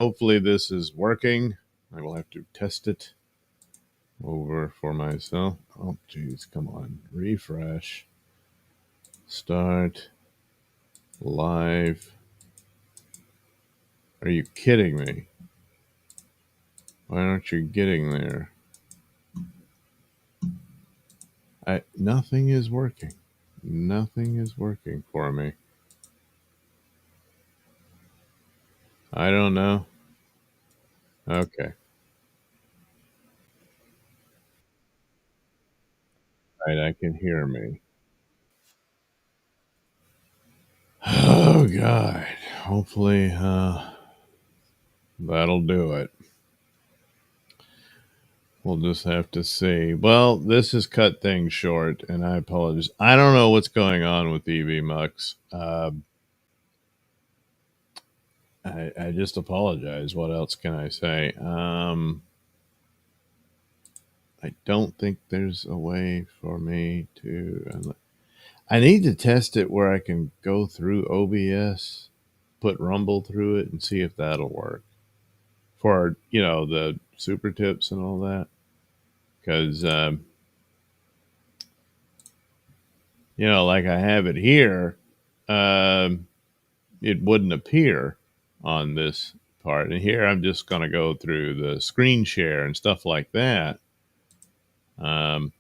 Hopefully this is working. I will have to test it over for myself. Oh, geez, come on. Refresh. Start. Live. Are you kidding me? Why aren't you getting there? Nothing is working. Nothing is working for me. I don't know. Okay. Right, I can hear me. Oh God. Hopefully that'll do it. We'll just have to see. Well, this has cut things short, and I apologize. I don't know what's going on with EV Mux. I just apologize. What else can I say? I don't think there's a way for me to. I need to test it where I can go through OBS, put Rumble through it, and see if that'll work for the super tips and all that. Because like I have it here, um, it wouldn't appear on this part. And here I'm just going to go through the screen share and stuff like that. Um,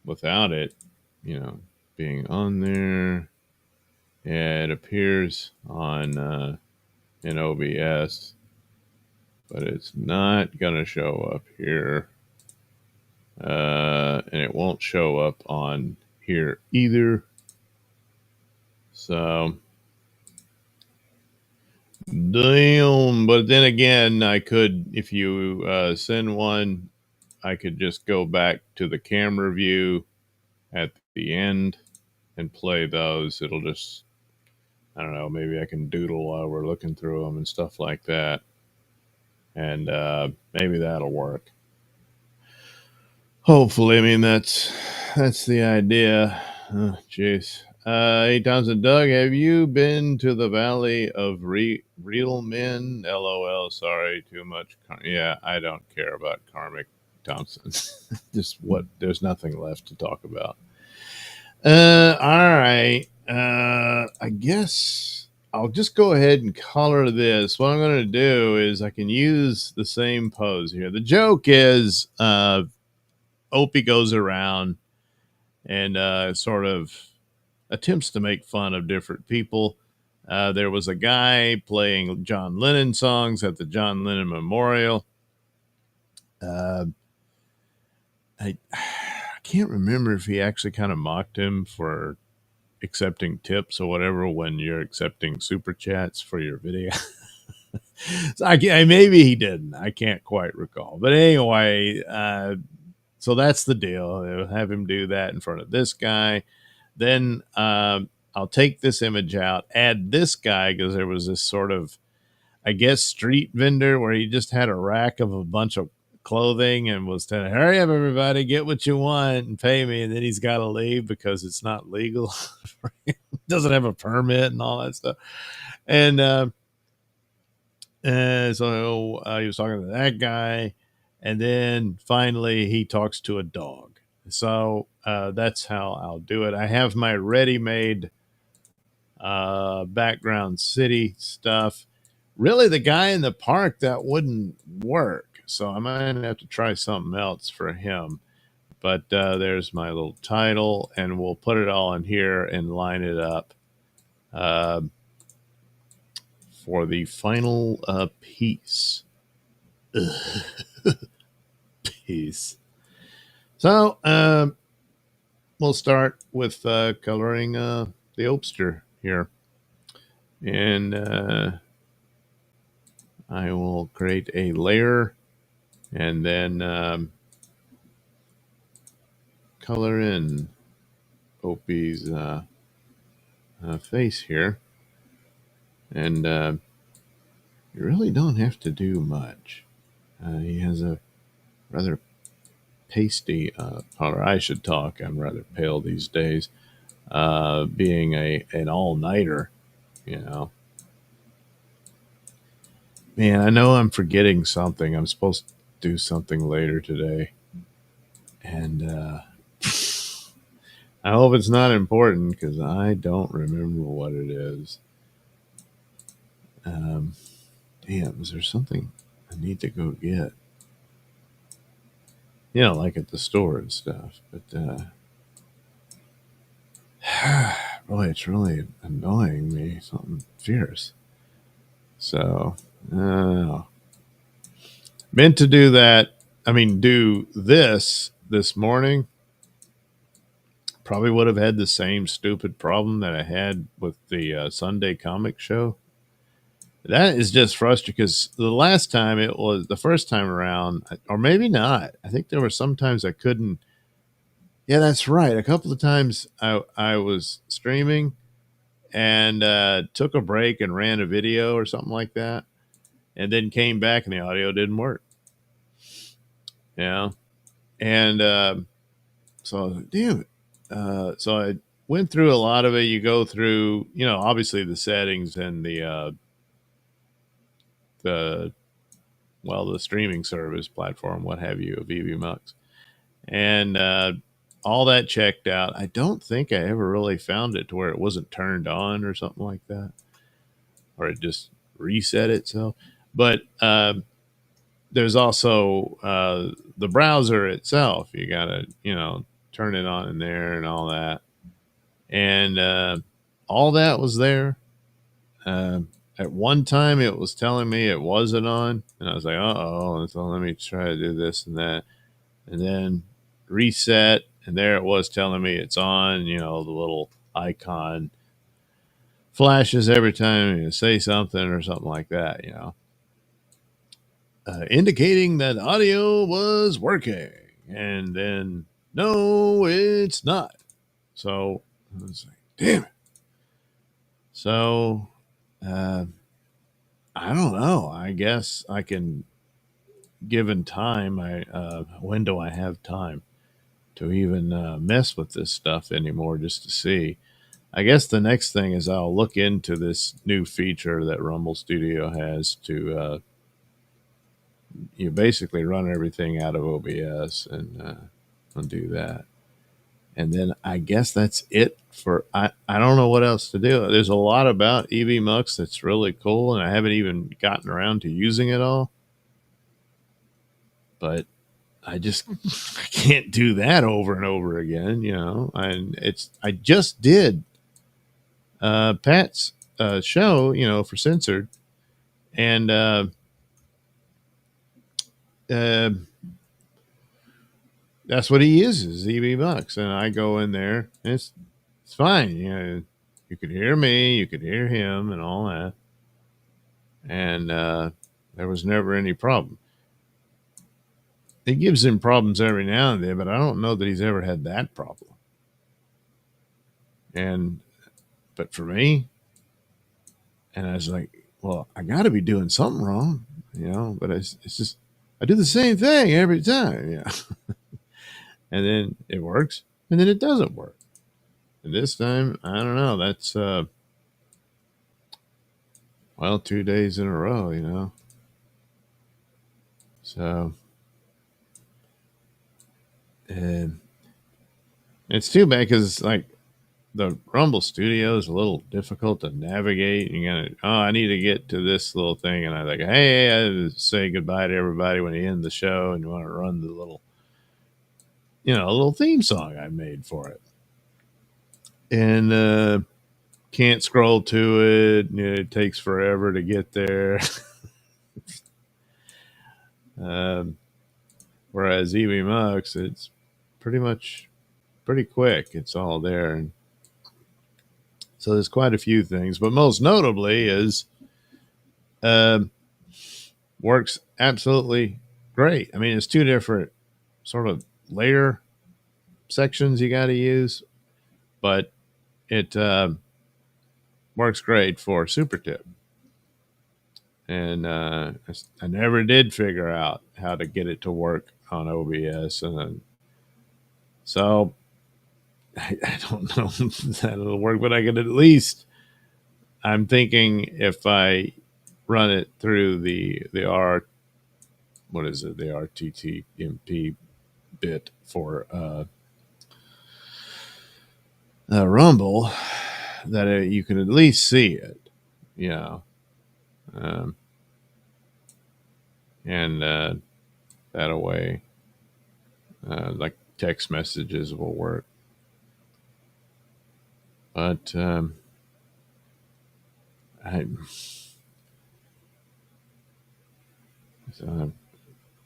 Without it, being on there, yeah, it appears on in OBS, but it's not going to show up here. And it won't show up on here either. So, damn. But then again, I could, if you send one, I could just go back to the camera view at the end and play those. It'll just, I don't know, maybe I can doodle while we're looking through them and stuff like that. And maybe that'll work. Hopefully, I mean that's the idea. Oh, jeez. 8,000 Doug, have you been to the Valley of Real Men? LOL. Sorry, too much. Yeah, I don't care about Karmic Thompson. Just what? There's nothing left to talk about. All right. I guess I'll just go ahead and color this. What I'm going to do is I can use the same pose here. The joke is Opie goes around and sort of attempts to make fun of different people. There was a guy playing John Lennon songs at the John Lennon Memorial. Uh, I can't remember if he actually kind of mocked him for accepting tips or whatever when you're accepting super chats for your video. So maybe he didn't. I can't quite recall. But anyway, so that's the deal. They'll have him do that in front of this guy. Then I'll take this image out, add this guy, because there was this sort of, I guess, street vendor where he just had a rack of a bunch of clothing and was telling, hurry up, everybody, get what you want and pay me. And then he's got to leave because it's not legal. Doesn't have a permit and all that stuff. And so he was talking to that guy. And then finally he talks to a dog. So that's how I'll do it. I have my ready-made background city stuff. Really, the guy in the park, that wouldn't work. So I might have to try something else for him. But there's my little title, and we'll put it all in here and line it up for the final piece. Piece. So we'll start with coloring the Opster here. And I will create a layer and then color in Opie's face here. And you really don't have to do much. He has a rather pasty color. I should talk. I'm rather pale these days. Being an all-nighter, you know. Man, I know I'm forgetting something. I'm supposed to do something later today. And I hope it's not important because I don't remember what it is. Um, Damn, is there something I need to go get? Like at the store and stuff. But boy, it's really annoying me. Something fierce. So, meant to do that. I mean, do this morning. Probably would have had the same stupid problem that I had with the Sunday comic show. That is just frustrating because the first time around, or maybe not. I think there were some times I couldn't. Yeah, that's right. A couple of times I was streaming and took a break and ran a video or something like that, and then came back and the audio didn't work. Yeah, and so I was like, damn it. So I went through a lot of it. You go through, obviously the settings and the the streaming service platform, what have you, of EVMux, and all that checked out. I don't think I ever really found it to where it wasn't turned on or something like that, or it just reset itself. But there's also the browser itself. You gotta, turn it on in there and all that, and all that was there. At one time, it was telling me it wasn't on, and I was like, "Uh oh!" And so let me try to do this and that, and then reset, and there it was telling me it's on. The little icon flashes every time you say something or something like that. Indicating that audio was working, and then no, it's not. So I was like, "Damn it!" So uh, I don't know. I guess I can, given time. When do I have time to even mess with this stuff anymore? Just to see. I guess the next thing is I'll look into this new feature that Rumble Studio has to you basically run everything out of OBS and I'll do that. And then I guess that's it for I don't know what else to do. There's a lot about EVMux that's really cool, and I haven't even gotten around to using it all. But I just I can't do that over and over again, And I just did Pat's show, for censored, and uh, that's what he uses, EVMux, and I go in there, and it's fine. You could hear me, you could hear him, and all that, and there was never any problem. It gives him problems every now and then, but I don't know that he's ever had that problem. And but for me, and I was like, well, I got to be doing something wrong, But it's just I do the same thing every time, and then it works, and then it doesn't work. And this time, I don't know. That's 2 days in a row, So, and it's too bad because like the Rumble Studio is a little difficult to navigate. You gotta, I need to get to this little thing, and I think, hey, I say goodbye to everybody when you end the show, and you want to run the little, a little theme song I made for it, and can't scroll to it. It takes forever to get there. Whereas EVMux, it's pretty quick. It's all there, and so there's quite a few things, but most notably is works absolutely great. I mean, it's two different sort of layer sections you got to use, but it works great for super tip. And I never did figure out how to get it to work on OBS, and so I don't know if that'll work, but I could at least. I'm thinking if I run it through the what is it, the RTTMP bit for Rumble, that you can at least see it, you know, um, and that way, like text messages will work. But I,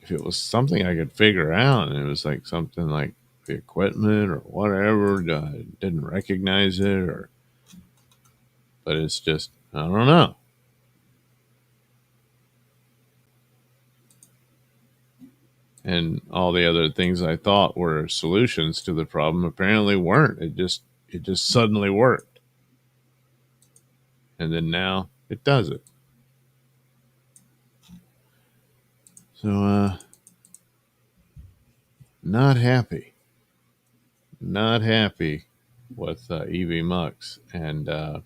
if it was something I could figure out, and it was like something like the equipment or whatever, I didn't recognize it, or, but it's just, I don't know. And all the other things I thought were solutions to the problem apparently weren't. It just suddenly worked, and then now it does it. So not happy with EV Mux, and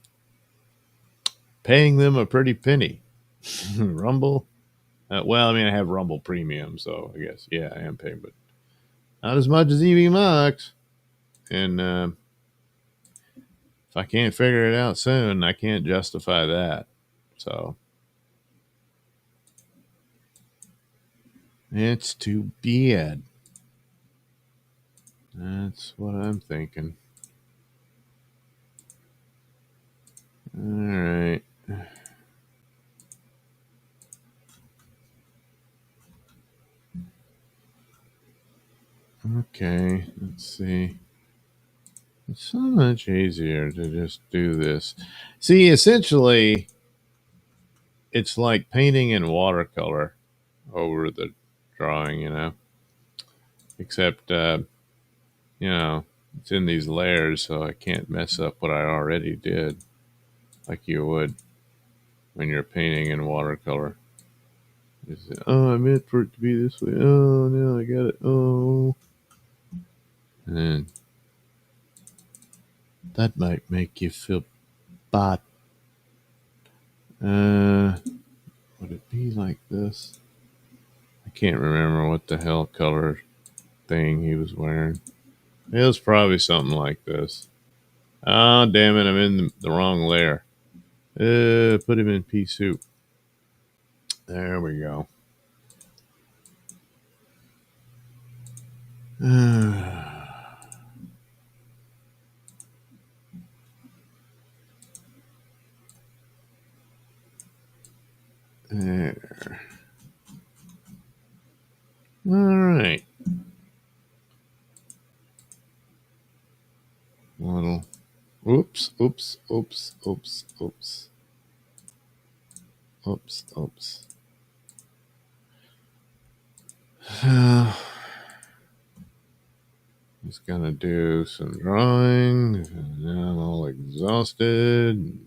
paying them a pretty penny. Rumble. Well, I mean, I have Rumble Premium, so I guess, yeah, I am paying, but not as much as EV Mux. And if I can't figure it out soon, I can't justify that. So it's too bad. That's what I'm thinking. All right. Okay, let's see. It's so much easier to just do this. See, essentially, it's like painting in watercolor over the drawing, except, it's in these layers, so I can't mess up what I already did like you would when you're painting in watercolor. Oh, I meant for it to be this way. Oh, no, I got it. Oh. And then that might make you feel bad. Would it be like this? I can't remember what the hell color thing he was wearing. It was probably something like this. Oh, damn it, I'm in the wrong layer. Put him in pea soup. There we go. There. All right. Little. Oops. Just gonna do some drawing. And now I'm all exhausted.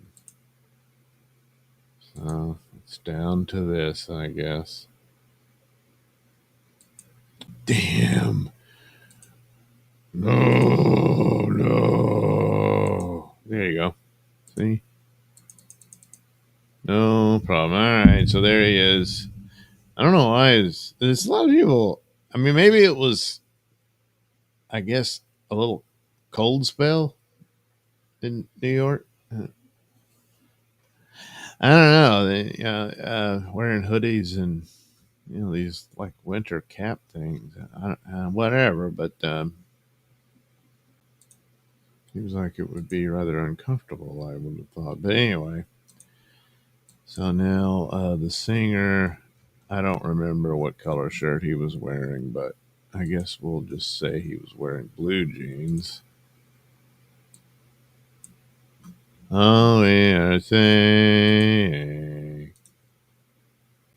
So it's down to this, I guess. Damn. No. There you go. See? No problem. All right. So there he is. I don't know why. There's a lot of people. I mean, maybe it was, I guess, a little cold spell in New York. I don't know. They, wearing hoodies and these like winter cap things. Whatever, but seems like it would be rather uncomfortable. I would have thought, but anyway. So now the singer. I don't remember what color shirt he was wearing, but I guess we'll just say he was wearing blue jeans. Oh, we are saying,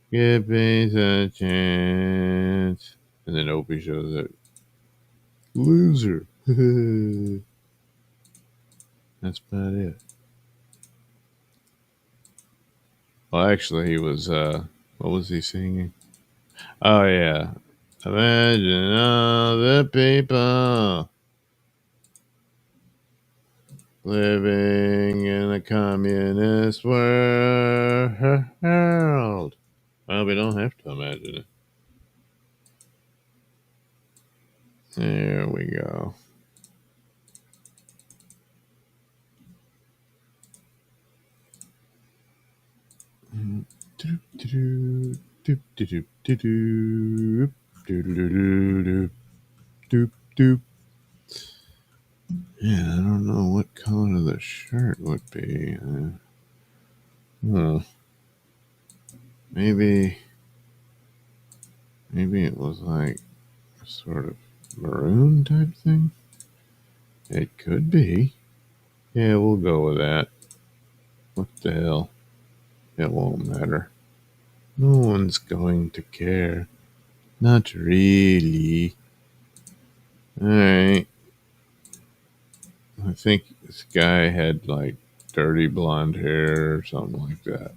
give me a chance. And then Opie shows up. Loser. That's about it. Well, actually, he was, what was he singing? Oh, yeah. Imagine all the people living in a communist world. Well, we don't have to imagine it. There we go. Yeah, I don't know what color the shirt would be. Maybe it was like a sort of maroon type thing. It could be. Yeah, we'll go with that. What the hell? It won't matter. No one's going to care. Not really. Alright. I think this guy had like dirty blonde hair or something like that.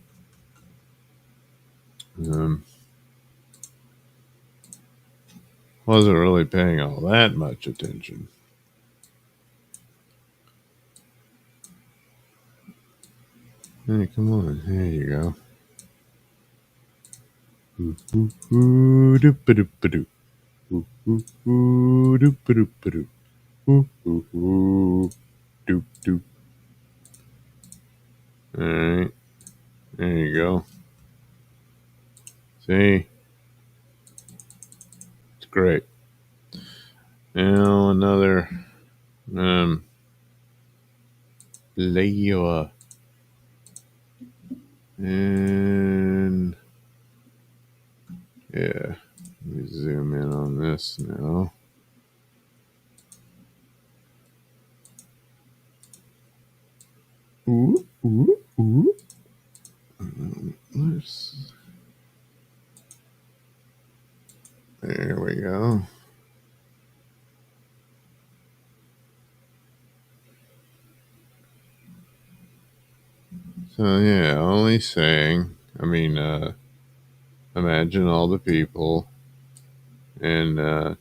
Wasn't really paying all that much attention. Hey, come on. There you go. Alright. There you go. See? It's great. Now another layer. And yeah, let me zoom in on this now. Ooh. There we go. So yeah, only saying. Imagine all the people, and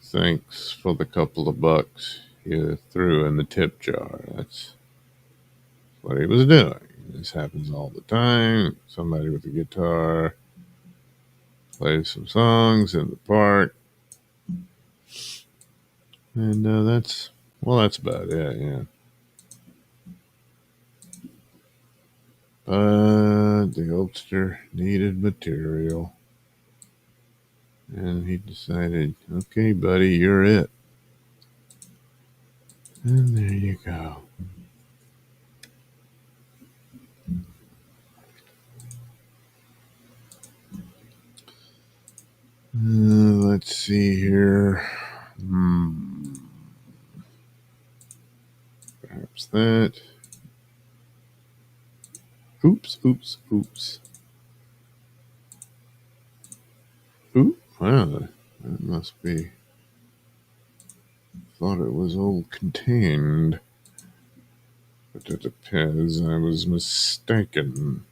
thanks for the couple of bucks you threw in the tip jar. That's what he was doing. This happens all the time. Somebody with a guitar plays some songs in the park, and that's about it. Yeah. But the oldster needed material, and he decided, okay, buddy, you're it. And there you go. Let's see here. Perhaps that. Oops. Oop, wow, that must be. Thought it was all contained. But it appears I was mistaken.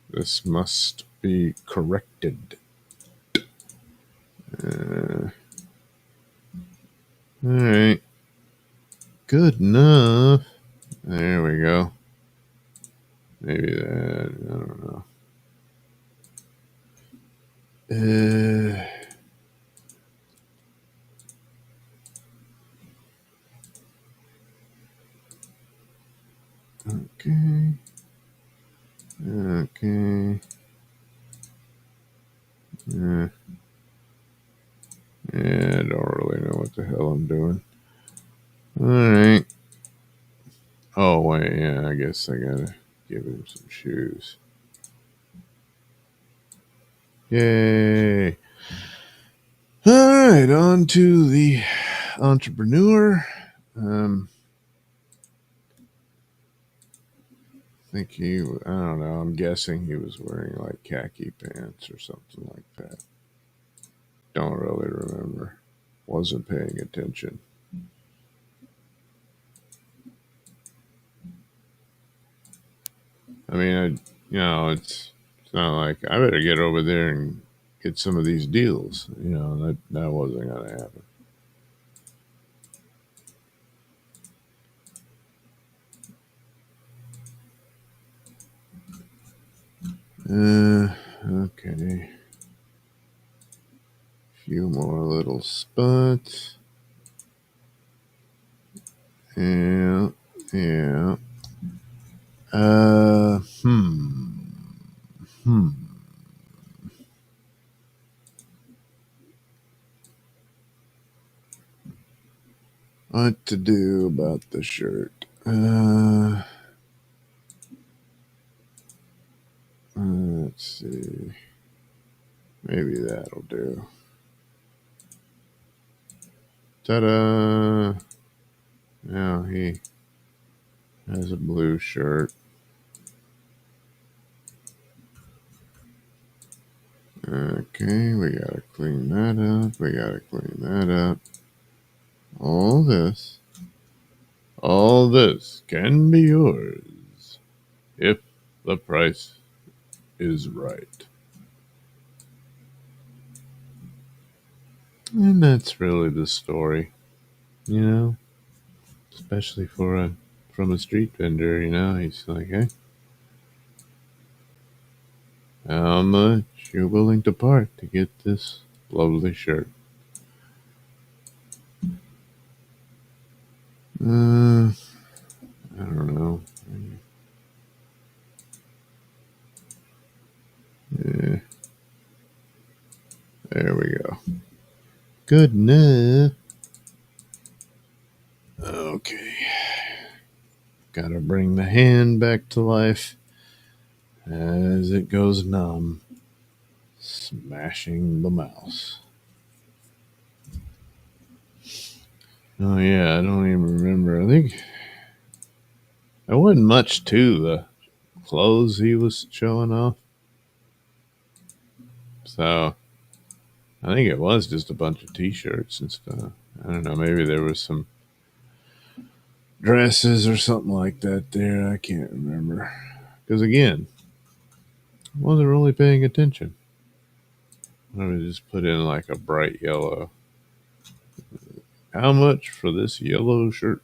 This must be corrected. Alright. Good enough. There we go. Maybe that. I don't know. Okay. Yeah, I don't really know what the hell I'm doing. Alright. Oh, wait, yeah, I guess I gotta give him some shoes. Yay. Alright, on to the entrepreneur. I don't know, I'm guessing he was wearing like khaki pants or something like that. Don't really remember. Wasn't paying attention. I mean, it's not like I better get over there and get some of these deals. That wasn't going to happen. Okay. Few more little spots. Yeah. Yeah. Uh, hmm. Hmm. What to do about the shirt? Let's see. Maybe that'll do. Ta-da! Now he has a blue shirt. Okay, we gotta clean that up. We gotta clean that up. All this can be yours if the price is right. And that's really the story, you know, especially from a street vendor, you know. He's like, hey, how much you willing to part to get this lovely shirt? I don't know. Yeah, there we go. Good enough. Okay. Gotta bring the hand back to life as it goes numb, smashing the mouse. Oh, yeah, I don't even remember. I think there wasn't much to the clothes he was showing off. So I think it was just a bunch of t-shirts and stuff. I don't know, maybe there was some dresses or something like that there. I can't remember. Because again, I wasn't really paying attention. I would just put in like a bright yellow. How much for this yellow shirt?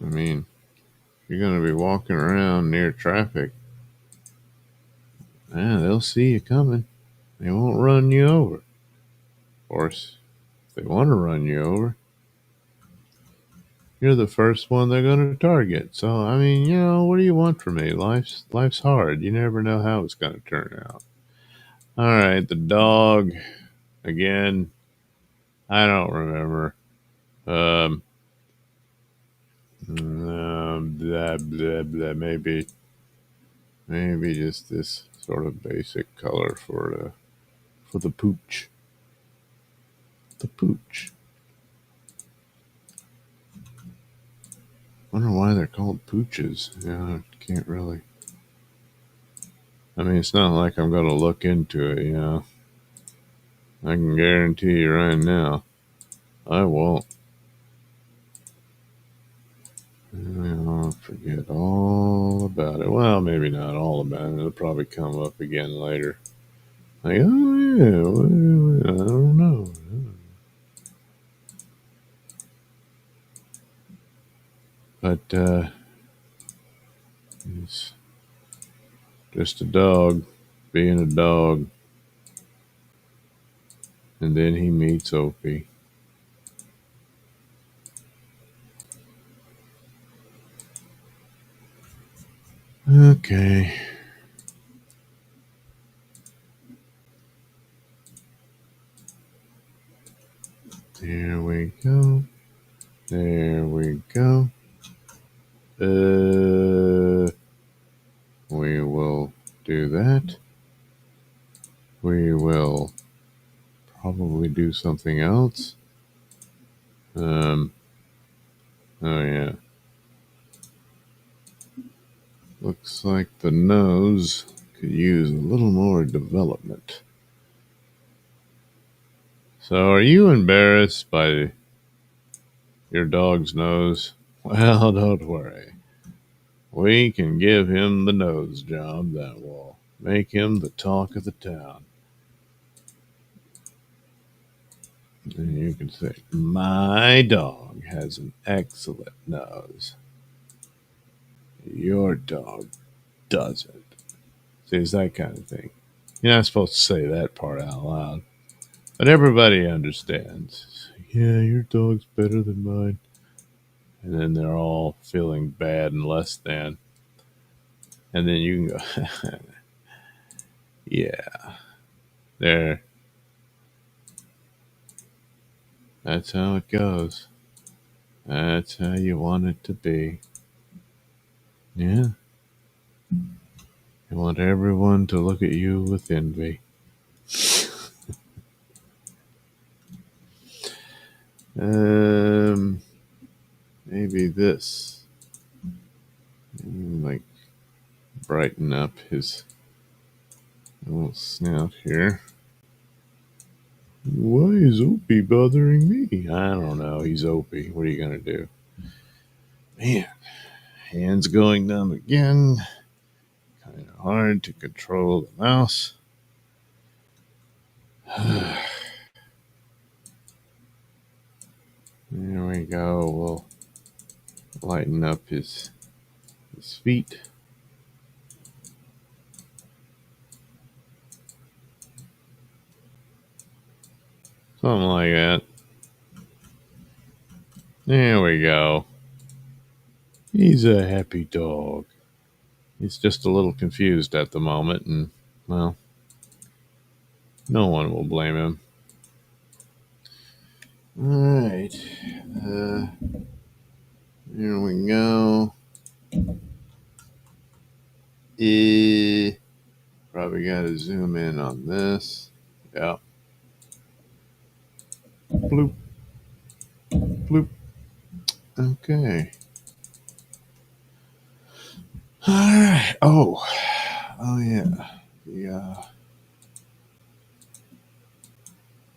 I mean, you're going to be walking around near traffic. They'll see you coming. They won't run you over. Of course, if they want to run you over, you're the first one they're going to target. So, I mean, you know, what do you want from me? Life's hard. You never know how it's going to turn out. All right, the dog again. I don't remember. Um, blah blah blah. Maybe just this sort of basic color for the pooch. The pooch. Wonder why they're called pooches. Yeah, I can't really. I mean, it's not like I'm going to look into it, you know. I can guarantee you right now, I won't. I'll forget all about it. Well, maybe not all about it. It'll probably come up again later. Like, oh yeah, well, I don't know. But it's just a dog being a dog. And then he meets Opie. Okay. There we go. There we go. We will do that. We will probably do something else. Oh yeah. Looks like the nose could use a little more development. So, are you embarrassed by your dog's nose? Well, don't worry. We can give him the nose job that will make him the talk of the town. And you can say, my dog has an excellent nose. Your dog doesn't. See, it's that kind of thing. You're not supposed to say that part out loud. But everybody understands. Yeah, your dog's better than mine. And then they're all feeling bad and less than. And then you can go, yeah, there. That's how it goes. That's how you want it to be. Yeah. You want everyone to look at you with envy. Maybe this. Like brighten up his little snout here. Why is Opie bothering me? I don't know. He's Opie. What are you going to do? Man, hands going numb again. Kind of hard to control the mouse. There we go. We'll lighten up his feet. Something like that. There we go. He's a happy dog. He's just a little confused at the moment, and, well, no one will blame him. Alright. Here we go. Probably got to zoom in on this. Yeah. Bloop. Bloop. Okay. Alright. Oh, yeah.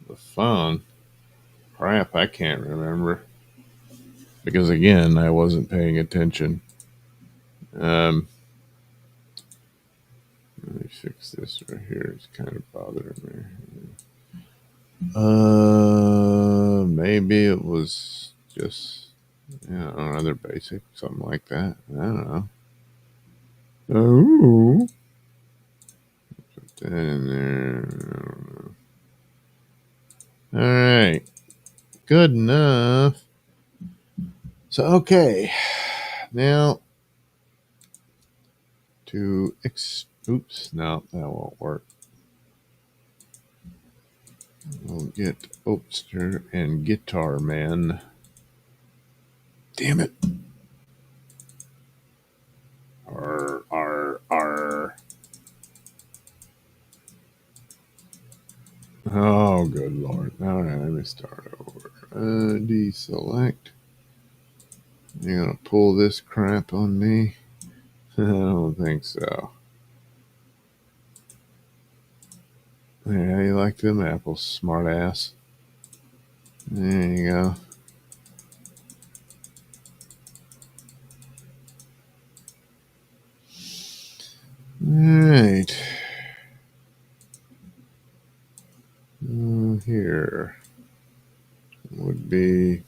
The phone. Crap, I can't remember. Because, again, I wasn't paying attention. Let me fix this right here. It's kind of bothering me. Maybe it was just, another basic, something like that. I don't know. Oh. Put that in there. I don't know. All right. Good enough. So, okay. Now, oops, no, that won't work. We'll get Oatster and Guitar Man. Damn it. Arr. Oh, good Lord. All right, let me start over. Deselect. You're going to pull this crap on me? I don't think so. Yeah, you like them apples, smart ass. There you go. Alright. Here would be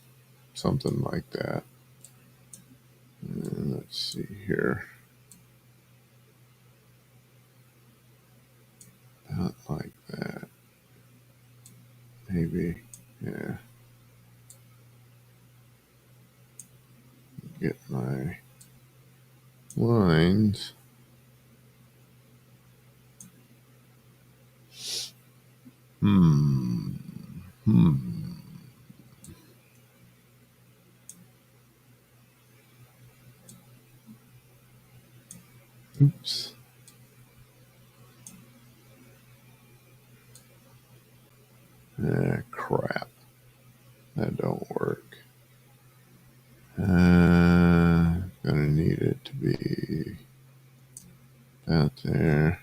something like that. And let's see here. About like that. Maybe. Yeah. Get my lines. Oops. Crap. That don't work. Gonna need it to be out there.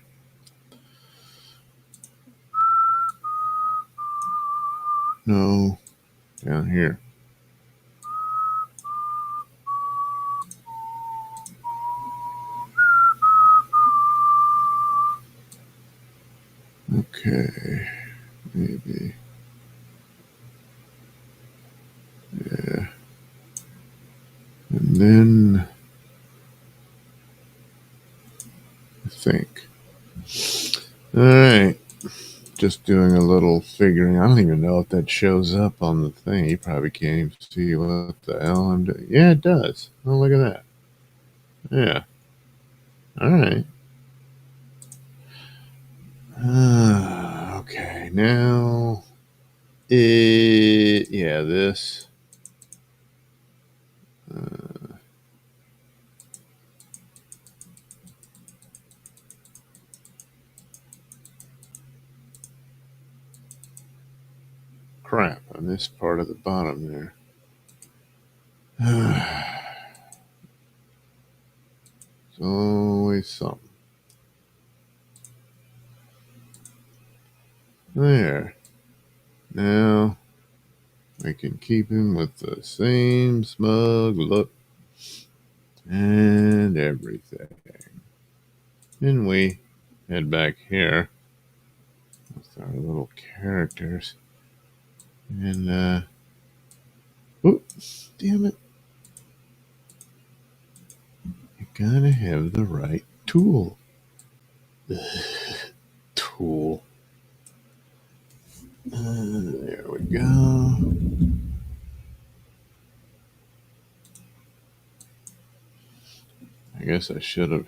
No, down here. Okay, maybe. Yeah. And then I think. All right. Just doing a little figuring. I don't even know if that shows up on the thing. You probably can't even see what the hell I'm doing. Yeah, it does. Oh, look at that. Yeah. All right. Okay. Now, yeah, this. Crap on this part of the bottom there. It's always something. There. Now I can keep him with the same smug look and everything. And we head back here with our little characters. And, oops, damn it. You gotta have the right tool. Tool. There we go. I guess I should have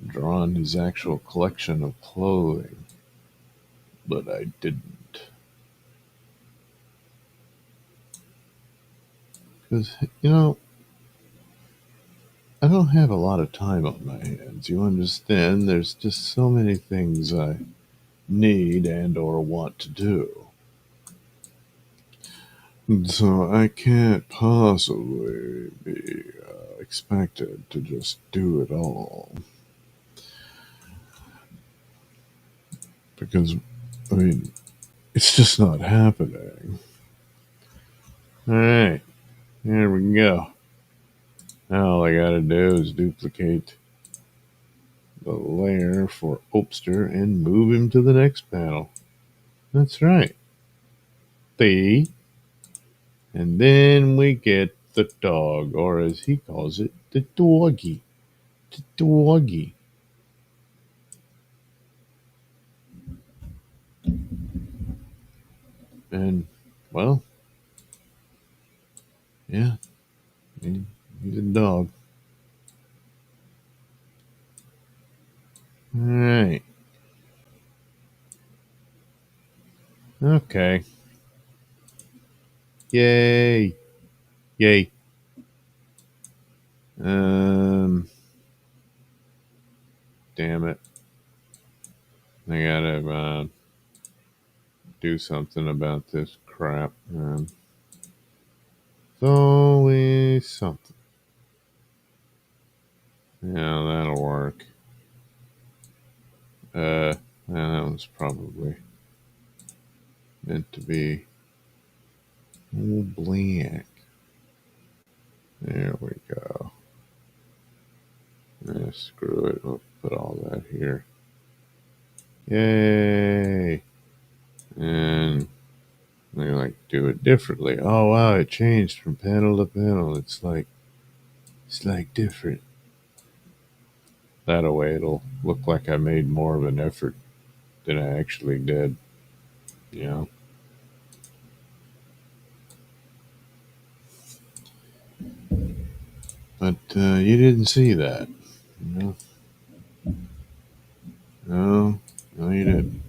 drawn his actual collection of clothing, but I didn't. Because, I don't have a lot of time on my hands. You understand? There's just so many things I need and or want to do. So I can't possibly be expected to just do it all. Because, I mean, it's just not happening. Alright, there we go. Now all I gotta do is duplicate the layer for Opster and move him to the next panel. That's right. See? And then we get the dog, or as he calls it, the doggy. The doggy. And, well, yeah, he's a dog. Alright. Okay. Yay. Yay. Damn it. I gotta do something about this crap. It's always something. Yeah, that'll work. That was probably meant to be black. There we go. Screw it. We'll put all that here. Yay! And they do it differently. Oh wow, it changed from panel to panel. It's like different. That way it'll look like I made more of an effort than I actually did. You know? But you didn't see that. You know? No, you didn't.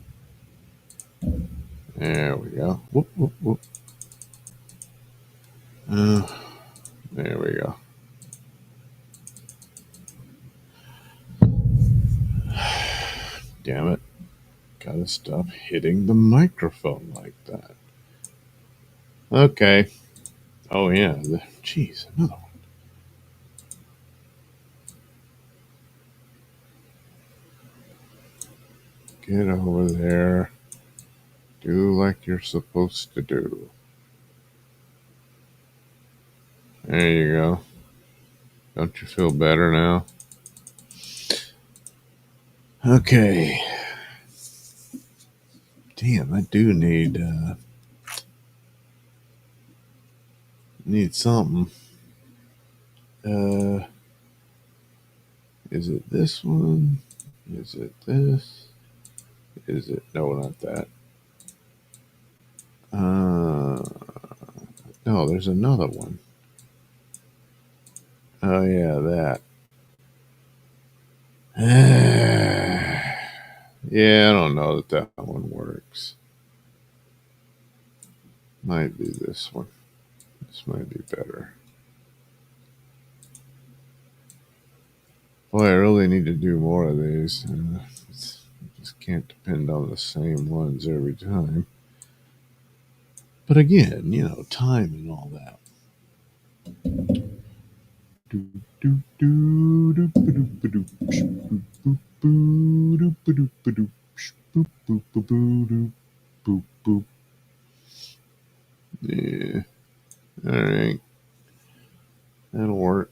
There we go. Whoop, whoop, whoop. There we go. Damn it. Gotta stop hitting the microphone like that. Okay. Oh, yeah. Jeez, another one. Get over there. Do like you're supposed to do. There you go. Don't you feel better now? Okay. Damn, I do need something. Is it this one? Is it this? Is it? No, not that. No, there's another one. Oh, yeah, that. Yeah, I don't know that that one works. Might be this one. This might be better. Boy, I really need to do more of these. Just can't depend on the same ones every time. But again, time and all that. Yeah, all right. That'll work.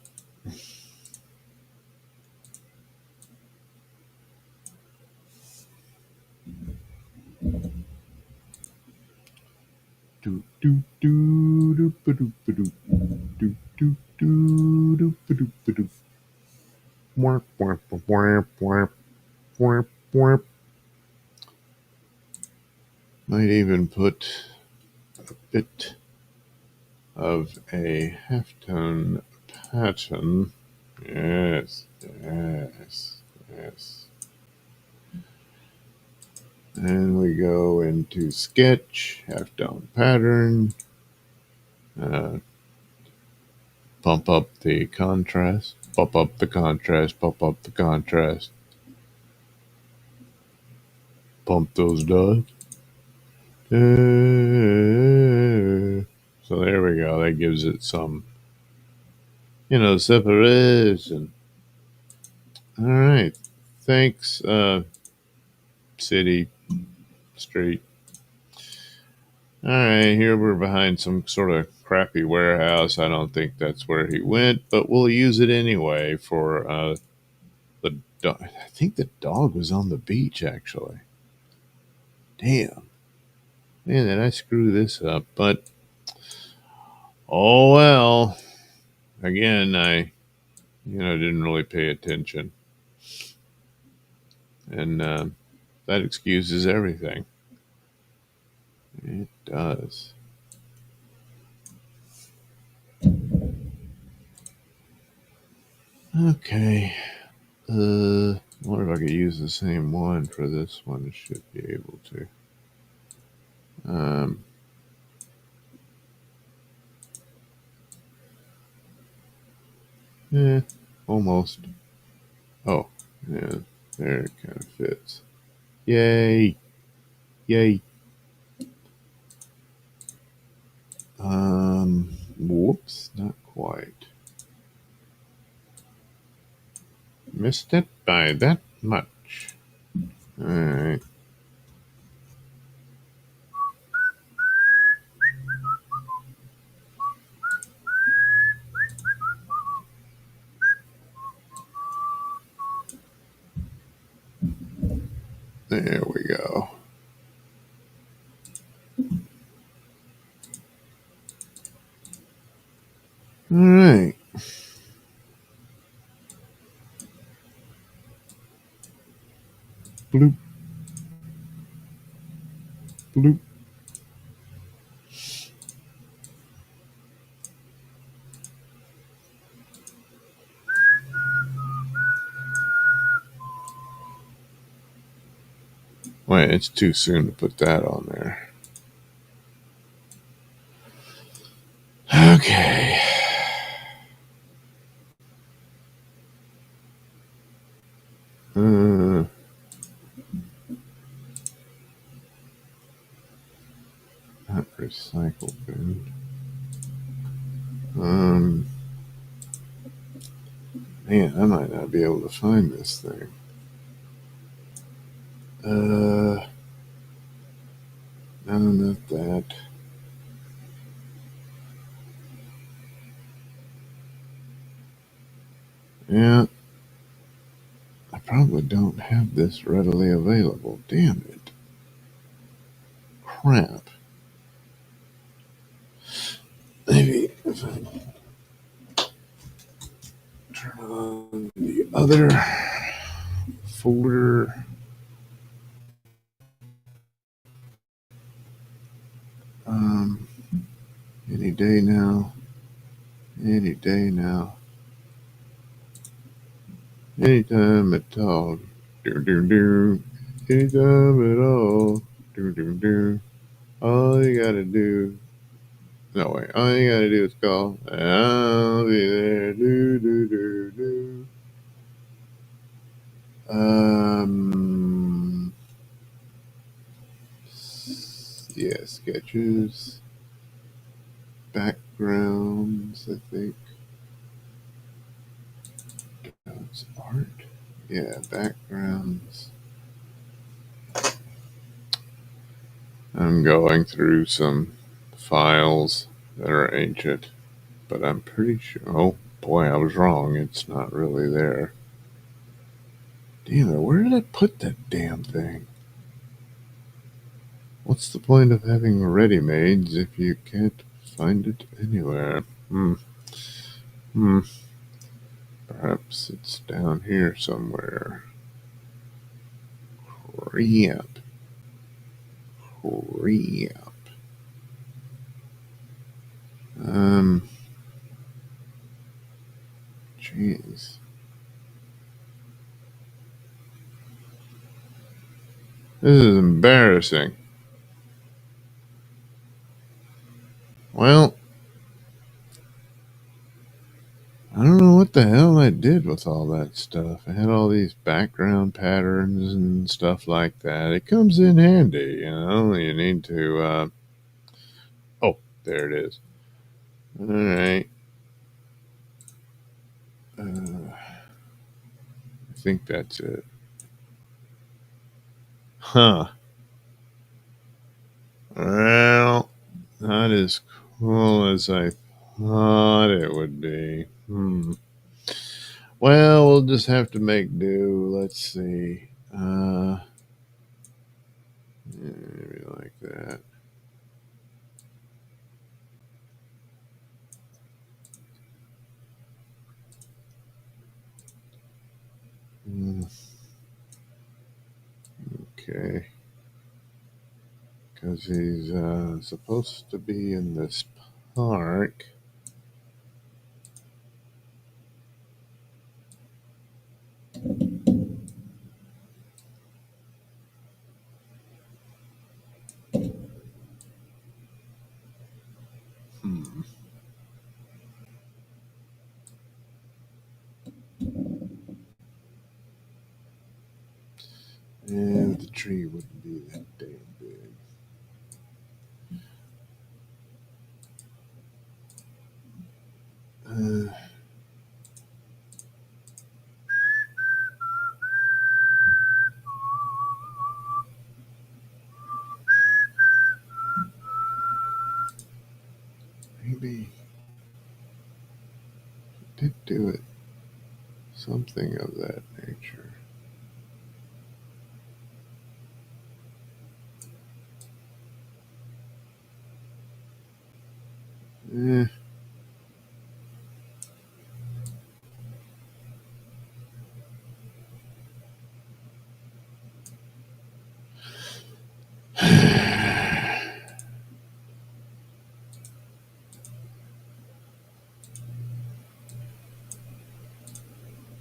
Might even put a bit of a halftone pattern. Yes, yes, yes. And we go into sketch, halftone pattern, uh, bump up the contrast, bump up the contrast, bump up the contrast, pump those dots. So there we go. That gives it some, separation. All right. Thanks, city, street. All right, here we're behind some sort of crappy warehouse. I don't think that's where he went, but we'll use it anyway for the dog. I think the dog was on the beach, actually. Damn. Man, did I screw this up? But, oh well. Again, I, didn't really pay attention. And that excuses everything. It does. Okay. I wonder if I could use the same one for this one. Should be able to. Um, almost. Oh, yeah, there it kind of fits. Yay! Yay! Whoops, not quite. Missed it by that much. Alright. There we go. Alright. Bloop. Bloop. Wait, it's too soon to put that on there. Okay. Not recycle bin. Man, I might not be able to find this thing. No, not that. Yeah, I probably don't have this readily available. Damn it. Crap. Maybe if I turn on the other folder. Any day now. Any day now. Anytime at all. Do do do. Anytime at all. Do do do. All you gotta do. No way. All you gotta do is call. And I'll be there. Do do do do. Yeah, sketches, backgrounds, I think. It's art. Yeah, backgrounds. I'm going through some files that are ancient, but I'm pretty sure. Oh boy, I was wrong. It's not really there. Damn it, where did I put that damn thing? What's the point of having ready-mades if you can't find it anywhere? Perhaps it's down here somewhere. Crap. Jeez. This is embarrassing. Well, I don't know what the hell I did with all that stuff. I had all these background patterns and stuff like that. It comes in handy, you know. You need to. Oh, there it is. All right. I think that's it. Huh. Well, not as cool as I thought it would be. Well, we'll just have to make do. Let's see. Maybe like that. Okay. Because he's supposed to be in this park. And the tree wouldn't be that damn big. Maybe did do it. Something of that nature.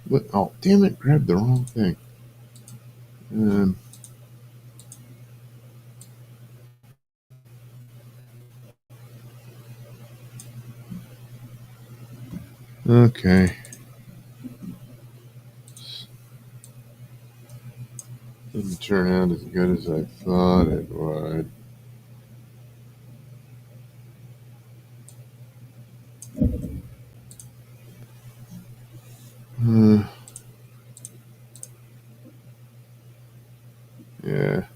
What? Oh, damn it! Grabbed the wrong thing. Okay. Didn't turn out as good as I thought it would. Yeah.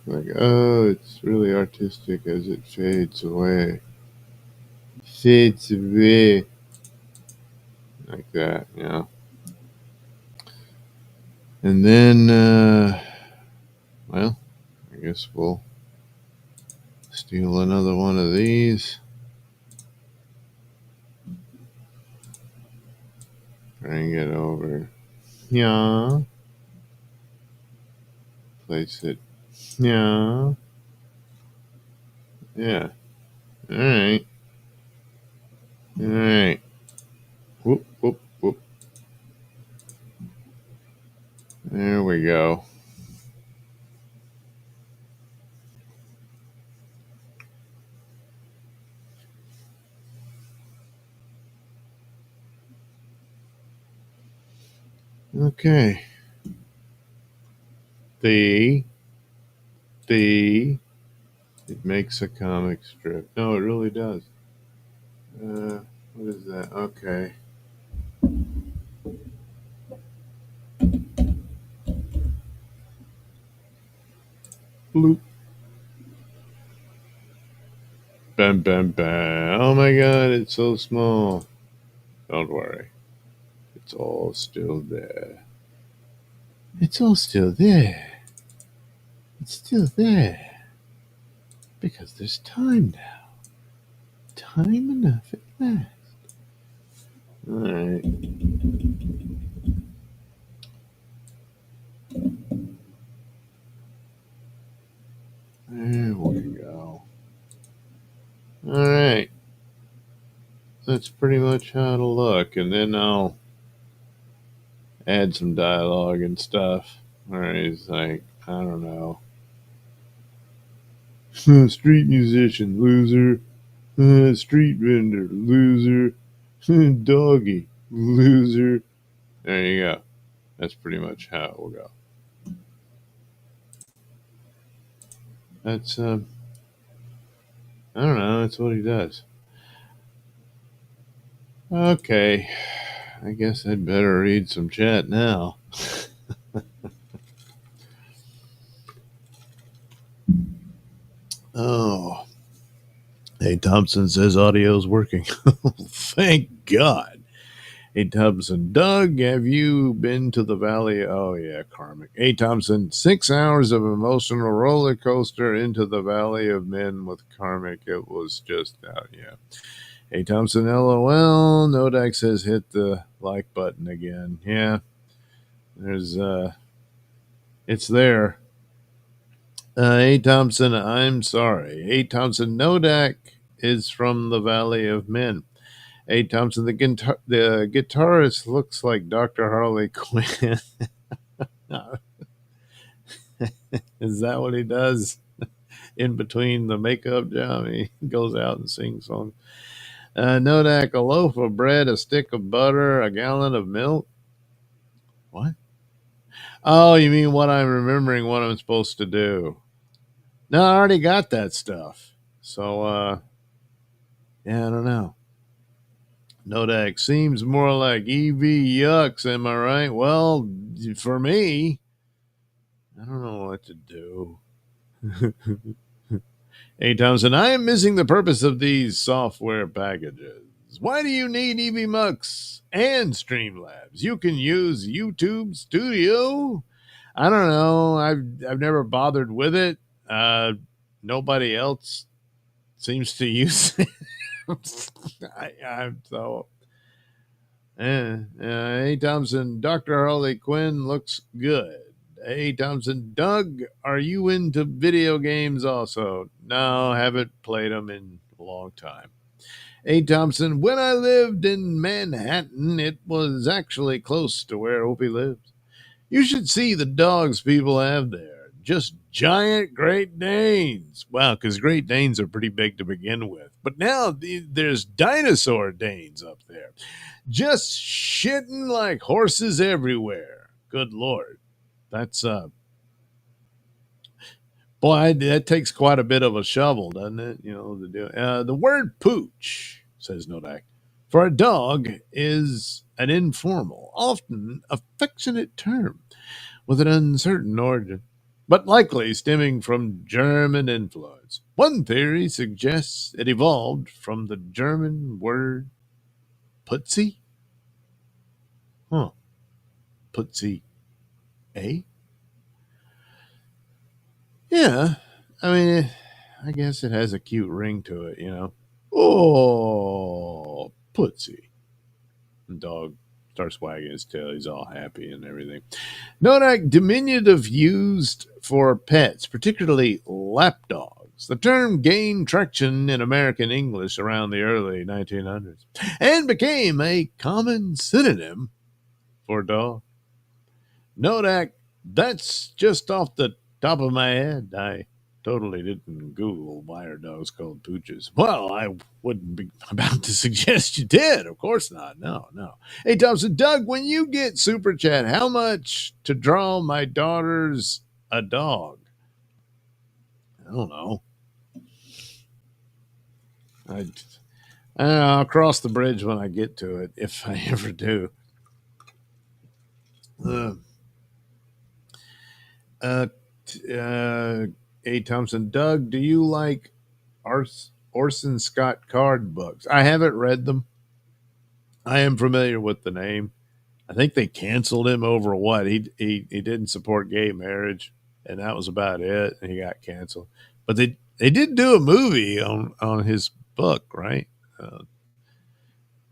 Like, oh, it's really artistic as it fades away. Fades away. Like that, yeah. And then, well, I guess we'll steal another one of these. Bring it over. Yeah. Place it. Yeah. Yeah. All right. All right. Whoop, whoop, whoop. There we go. Okay. The it makes a comic strip. No, it really does. What is that? Okay. Bloop. Bam, bam, bam. Oh my god, it's so small. Don't worry. It's all still there. It's all still there. It's still there. Because there's time now. Time enough at last. Alright. There we go. Alright. That's pretty much how it'll look. And then I'll add some dialogue and stuff. Where he's like, I don't know. Street musician, loser. Street vendor, loser. Doggy, loser. There you go. That's pretty much how it will go. That's, I don't know. That's what he does. Okay. I guess I'd better read some chat now. Oh. Hey, Thompson says audio's working. Thank God. Hey, Thompson. Doug, have you been to the valley? Oh, yeah, karmic. Hey, Thompson. 6 hours of emotional roller coaster into the valley of men with karmic. It was just out, yeah. Hey, Thompson, LOL. Nodak says hit the like button again. Yeah, there's, it's there. Hey, Thompson, I'm sorry. Hey, Thompson, Nodak is from the Valley of Men. Hey, Thompson, the guitarist looks like Dr. Harley Quinn. Is that what he does in between the makeup job? He goes out and sings songs. Nodak, a loaf of bread, a stick of butter, a gallon of milk. What? Oh, you mean what I'm remembering what I'm supposed to do? No, I already got that stuff. So, yeah, I don't know. Nodak seems more like EV yucks, am I right? Well, for me, I don't know what to do. Hey, Thompson, I am missing the purpose of these software packages. Why do you need EV Mux and Streamlabs? You can use YouTube Studio. I don't know. I've never bothered with it. Nobody else seems to use it. I'm so. Hey, Thompson, Dr. Harley Quinn looks good. Hey, Thompson, Doug, are you into video games also? No, haven't played them in a long time. Hey, Thompson, when I lived in Manhattan, it was actually close to where Opie lives. You should see the dogs people have there. Just giant Great Danes. Wow, because Great Danes are pretty big to begin with. But now there's dinosaur Danes up there. Just shitting like horses everywhere. Good Lord. That's, boy, that takes quite a bit of a shovel, doesn't it? You know, to do. The word pooch, says Nodak, for a dog is an informal, often affectionate term with an uncertain origin, but likely stemming from German influence. One theory suggests it evolved from the German word putzi. Huh. Putzi. Eh? Yeah. I mean, I guess it has a cute ring to it, you know. Oh, putzi. The dog starts wagging his tail. He's all happy and everything. Nodak, diminutive used for pets, particularly lapdogs. The term gained traction in American English around the early 1900s and became a common synonym for dog. Nodak, that's just off the top of my head. I totally didn't Google why are dogs called pooches. Well, I wouldn't be about to suggest you did. Of course not. No, no. Hey, Thompson, Doug, when you get Super Chat, how much to draw my daughter's a dog? I don't know. I'll cross the bridge when I get to it, if I ever do. Uh, uh, A. Thompson, Doug, do you like Orson Scott Card books? I haven't read them. I am familiar with the name. I think they canceled him over what he didn't support gay marriage, and that was about it. And he got canceled. But they did do a movie on his book, right?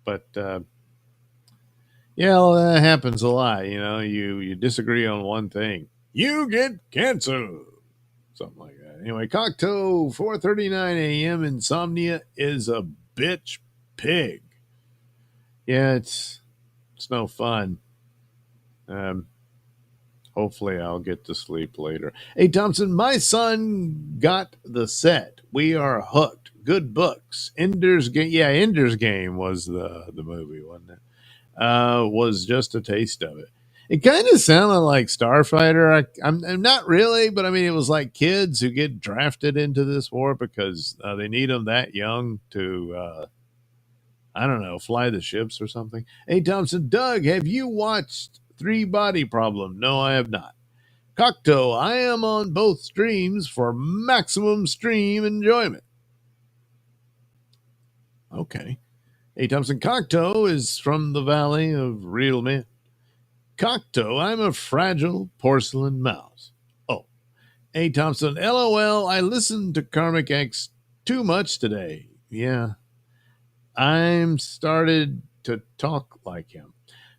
But yeah, well, that happens a lot. You know, you disagree on one thing, you get canceled, something like that. Anyway, Cocteau, 4:39 a.m. Insomnia is a bitch pig. Yeah, it's no fun. Um, Hopefully, I'll get to sleep later. Hey, Thompson, my son got the set. We are hooked. Good books. Ender's Game. Yeah, Ender's Game was the movie, wasn't it? Was just a taste of it. It kind of sounded like Starfighter. I'm not really, but I mean, it was like kids who get drafted into this war because they need them that young to, I don't know, fly the ships or something. Hey, Thompson, Doug, have you watched Three Body Problem? No, I have not. Cocteau, I am on both streams for maximum stream enjoyment. Okay. Hey, Thompson, Cocteau is from the Valley of Real Men. Cocteau, I'm a fragile porcelain mouse. Oh. Hey, Thompson, LOL, I listened to Karmic X too much today. Yeah. I'm started to talk like him.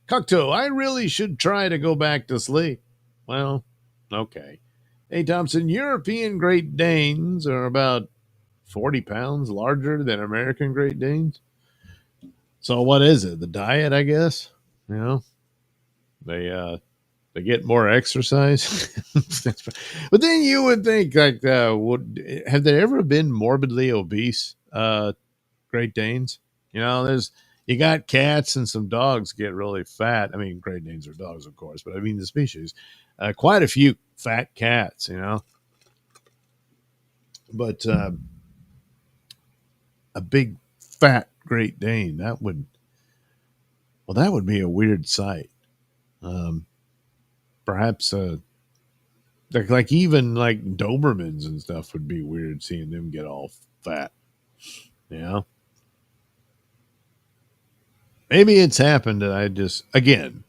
Cocteau, I really should try to go back to sleep. Well, okay. Hey, Thompson, European Great Danes are about 40 pounds larger than American Great Danes. So what is it? The diet, I guess? You know, they get more exercise. But then you would think like, have there ever been morbidly obese Great Danes? You know, you got cats and some dogs get really fat. I mean, Great Danes are dogs, of course, but I mean the species. Quite a few fat cats, you know. But a big fat Great Dane, that would be a weird sight. Um, Perhaps like even like Dobermans and stuff would be weird seeing them get all fat. You know, maybe it's happened and I just again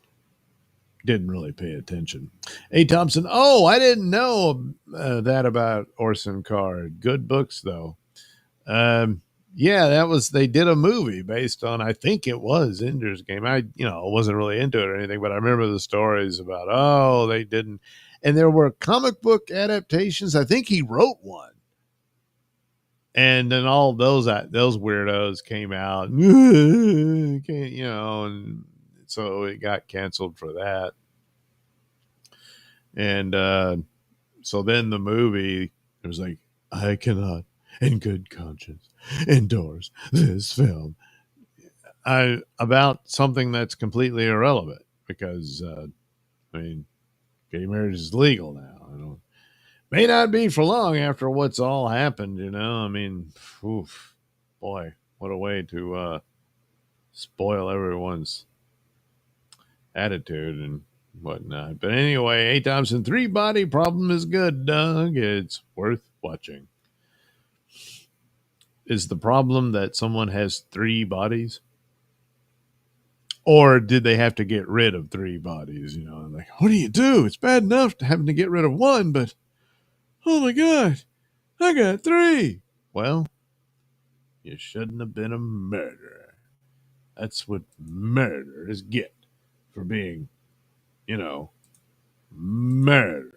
didn't really pay attention. Hey, Thompson. Oh, I didn't know that about Orson Card. Good books though. Um, yeah, they did a movie based on, I think it was Ender's Game. I wasn't really into it or anything, but I remember the stories about, they didn't. And there were comic book adaptations. I think he wrote one. And then all those weirdos came out, and so it got canceled for that. And so then the movie, it was like, I cannot, in good conscience, endorse this film. About something that's completely irrelevant because, I mean, gay marriage is legal now. May not be for long after what's all happened, you know. I mean, oof, boy, what a way to spoil everyone's attitude and whatnot. But anyway, 8 Thompson, Three Body Problem is good, Doug. It's worth watching. Is the problem that someone has three bodies? Or did they have to get rid of three bodies? You know, like, what do you do? It's bad enough to having to get rid of one, but oh my God, I got three. Well, you shouldn't have been a murderer. That's what murderers get. for being, murdered.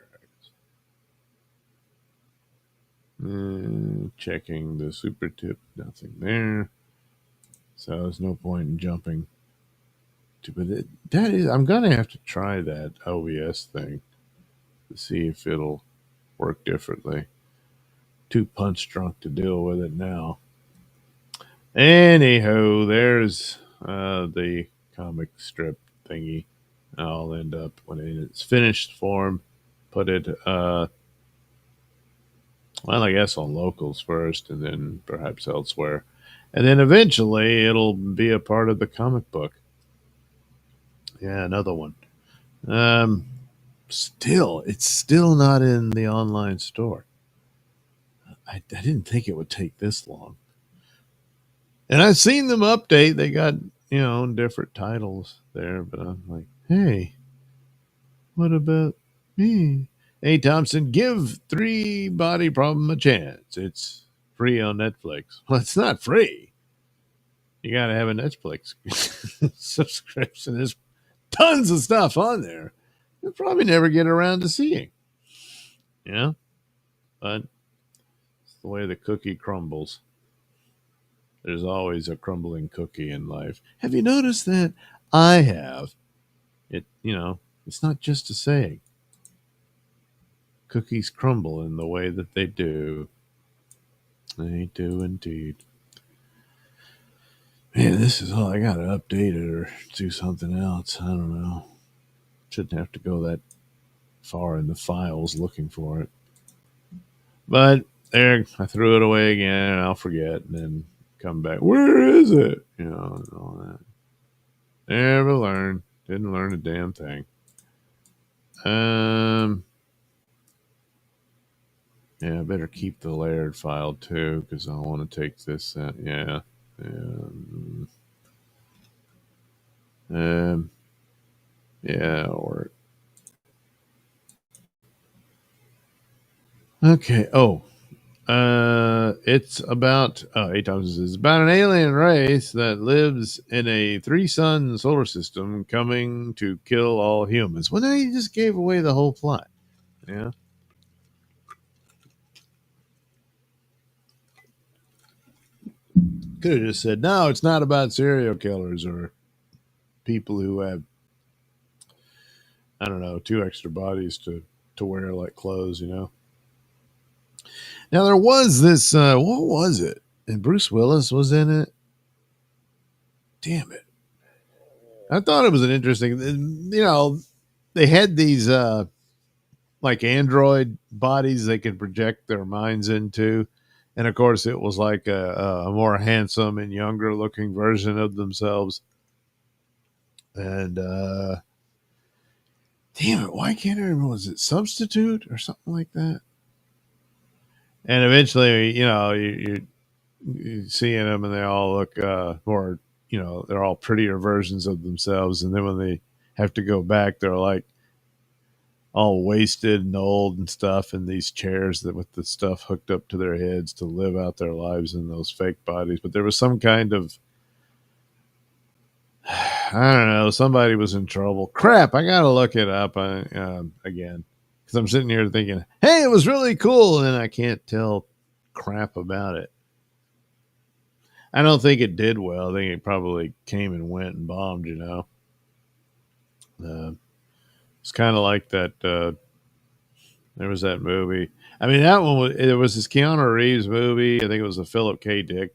Checking the super tip, nothing there. So there's no point in jumping to, but that is, I'm gonna have to try that OBS thing to see if it'll work differently. Too punch drunk to deal with it now. Anyhow, there's the comic strip thingy. I'll end up when it's finished form, put it well, I guess on locals first, and then perhaps elsewhere, and then eventually it'll be a part of the comic book. Yeah, another one. Um, it's still not in the online store. I didn't think it would take this long. And I've seen them update. They got, different titles there, but I'm like, hey, what about me? Hey, Thompson, give Three Body Problem a chance. It's free on Netflix. Well, it's not free. You got to have a Netflix subscription. There's tons of stuff on there. You'll probably never get around to seeing. Yeah, but it's the way the cookie crumbles. There's always a crumbling cookie in life. Have you noticed that? I have. It's not just a saying. Cookies crumble in the way that they do. They do indeed. Man, this is all. I got to update it or do something else. I don't know. Shouldn't have to go that far in the files looking for it. But there, I threw it away again, and I'll forget, and then come back. Where is it? And all that. Never learned. Didn't learn a damn thing. Yeah, I better keep the layered file too, because I want to take this. Yeah. Yeah, or okay. Oh, it's about 8 times. It's about an alien race that lives in a 3-sun solar system, coming to kill all humans. Well, now you just gave away the whole plot. Yeah. Could have just said, no, it's not about serial killers or people who have, I don't know, 2 extra bodies to wear like clothes. Now there was this. What was it? And Bruce Willis was in it. Damn it! I thought it was an interesting. They had these like android bodies they could project their minds into, and of course it was like a more handsome and younger looking version of themselves. And damn it, why can't I remember? Was it Substitute or something like that? And eventually, you're seeing them, and they all look more, they're all prettier versions of themselves. And then when they have to go back, they're like all wasted and old and stuff in these chairs that with the stuff hooked up to their heads to live out their lives in those fake bodies. But there was some kind of, I don't know, somebody was in trouble. Crap, I got to look it up again. Because I'm sitting here thinking, hey, it was really cool. And I can't tell crap about it. I don't think it did well. I think it probably came and went and bombed, It's kind of like that. There was that movie. I mean, that one there was this Keanu Reeves movie. I think it was a Philip K. Dick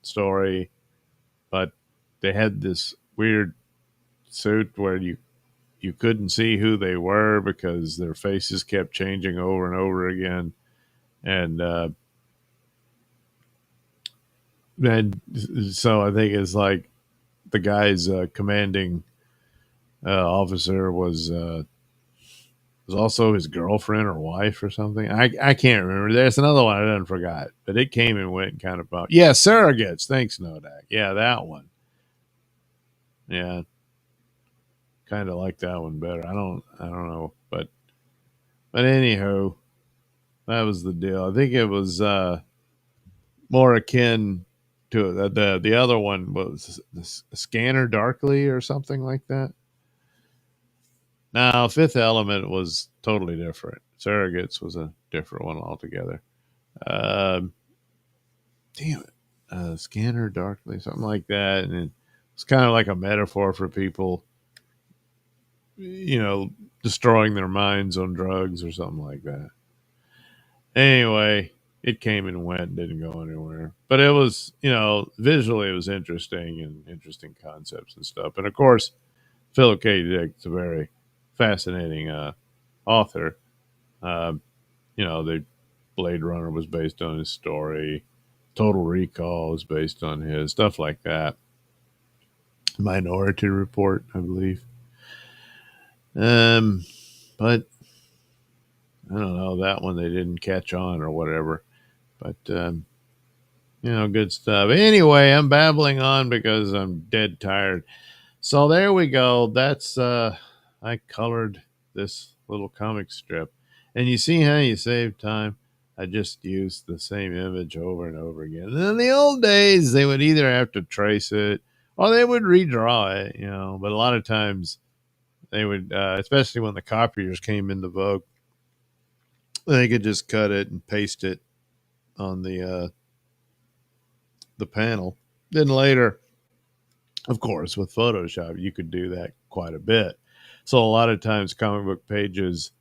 story. But they had this weird suit where you couldn't see who they were because their faces kept changing over and over again. And so I think it's like the guy's commanding officer was also his girlfriend or wife or something. I can't remember. There's another one I done forgot, but it came and went and kind of bumped. Yeah, Surrogates. Thanks, Nodak. Yeah, that one. Yeah, kind of like that one better. I don't know, but anyhow, that was the deal. I think it was more akin to the other one was the Scanner Darkly or something like that. Now, Fifth Element was totally different. Surrogates was a different one altogether. Um, Damn it. Scanner Darkly, something like that. And it's kind of like a metaphor for people, destroying their minds on drugs or something like that. Anyway, it came and went, didn't go anywhere. But it was, visually it was interesting and interesting concepts and stuff. And of course, Philip K. Dick's a very fascinating author. Uh, the Blade Runner was based on his story. Total Recall was based on his stuff like that. Minority Report, I believe. But I don't know, that one they didn't catch on or whatever. But good stuff. Anyway, I'm babbling on because I'm dead tired. So there we go. That's I colored this little comic strip. And you see how you save time? I just used the same image over and over again. And in the old days, they would either have to trace it or they would redraw it, But a lot of times they would, especially when the copiers came into vogue, they could just cut it and paste it on the panel. Then later, of course, with Photoshop, you could do that quite a bit. So a lot of times comic book pages,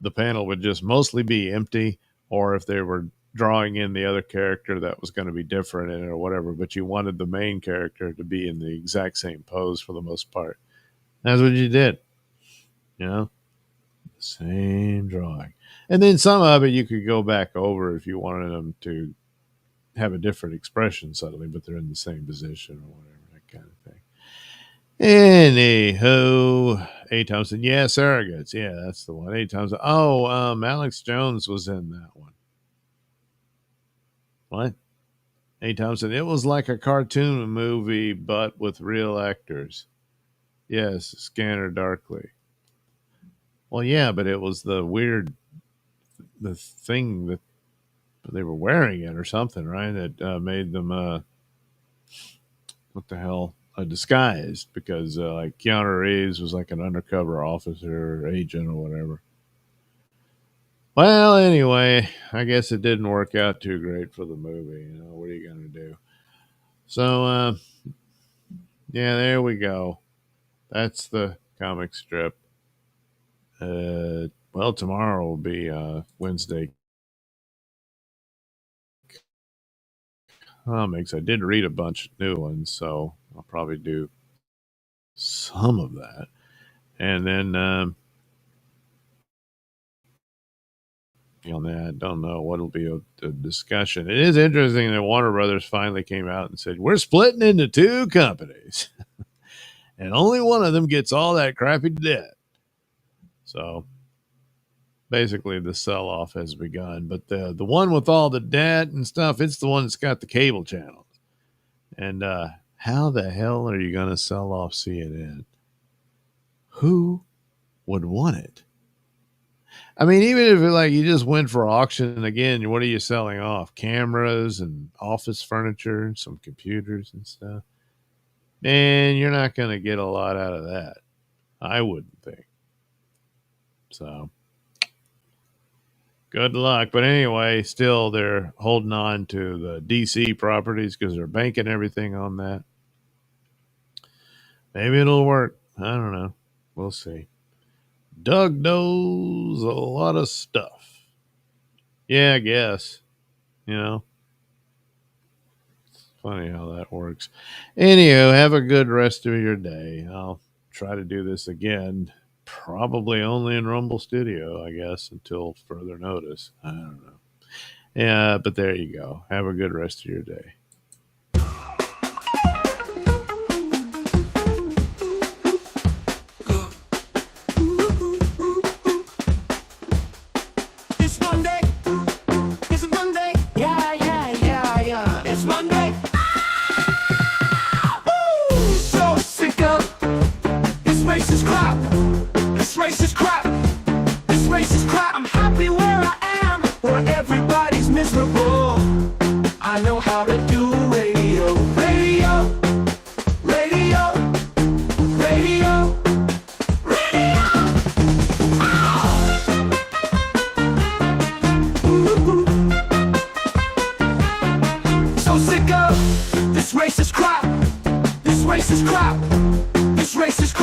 the panel would just mostly be empty, or if they were drawing in the other character that was going to be different in it or whatever, but you wanted the main character to be in the exact same pose for the most part. That's what you did. Same drawing. And then some of it you could go back over if you wanted them to have a different expression suddenly, but they're in the same position or whatever, that kind of thing. Anywho, A. Thompson. Yeah, Surrogates. Yeah, that's the one. A. Thompson. Oh, Alex Jones was in that one. What? A. Thompson. It was like a cartoon movie, but with real actors. Yes, Scanner Darkly. Well, yeah, but it was the thing that they were wearing it or something, right? That made them, what the hell? Disguised, because like Keanu Reeves was like an undercover officer or agent or whatever. Well, anyway, I guess it didn't work out too great for the movie. What are you going to do? So, yeah, there we go. That's the comic strip. Well, tomorrow will be Wednesday comics. I did read a bunch of new ones, so I'll probably do some of that. And then on that, I don't know what'll be a discussion. It is interesting that Warner Brothers finally came out and said, we're splitting into two companies. And only one of them gets all that crappy debt. So basically the sell-off has begun. But the one with all the debt and stuff, it's the one that's got the cable channels. And how the hell are you going to sell off CNN? Who would want it? I mean, even if like you just went for auction again, what are you selling off? Cameras and office furniture, some computers and stuff. And you're not going to get a lot out of that. I wouldn't think. So good luck. But anyway, still they're holding on to the DC properties because they're banking everything on that. Maybe it'll work. I don't know. We'll see. Doug knows a lot of stuff. Yeah, I guess. It's funny how that works. Anyhow, have a good rest of your day. I'll try to do this again. Probably only in Rumble Studio, I guess, until further notice. I don't know. Yeah, but there you go. Have a good rest of your day. Radio. This racist crap, this racist crap, this racist